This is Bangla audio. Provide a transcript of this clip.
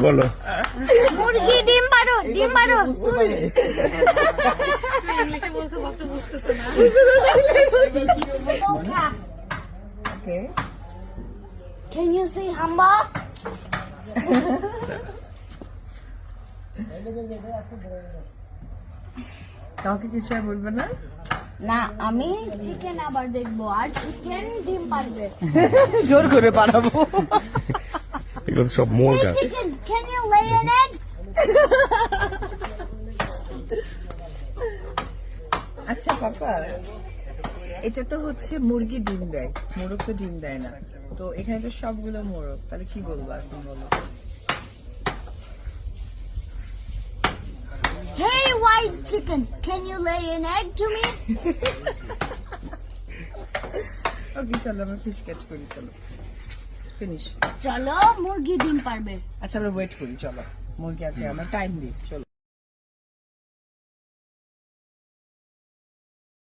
বলো মুরগি ডিম পারো ইংলিশে বলতে বলতে বুঝতেছে না। Okay. Can you say hamba? কাউকে কিছু আর বলবে না? না আমি চিকেন আবার দেখবো আর চিকেন ডিম পারবে জোর করে বানাবো। এগুলো তো সব মুরগা chicken can you lay an egg? আচ্ছা পাপা, এটা তো হচ্ছে মুরগি ডিম দেয়, মোরগ তো ডিম দেয় না, তো এখানে তো সবগুলো মোরগ, তাহলে কি বলবো এখন বলো? Hey white chicken, can you lay an egg to me? ওকে চলো আমরা ফিশ ক্যাচ করি, চলো ফিনিশ। চলো মুরগি ডিম পারবে। আচ্ছা আমরা ওয়েট করি, চলো মুরগি আগে আমরা টাইম দিই, চলো।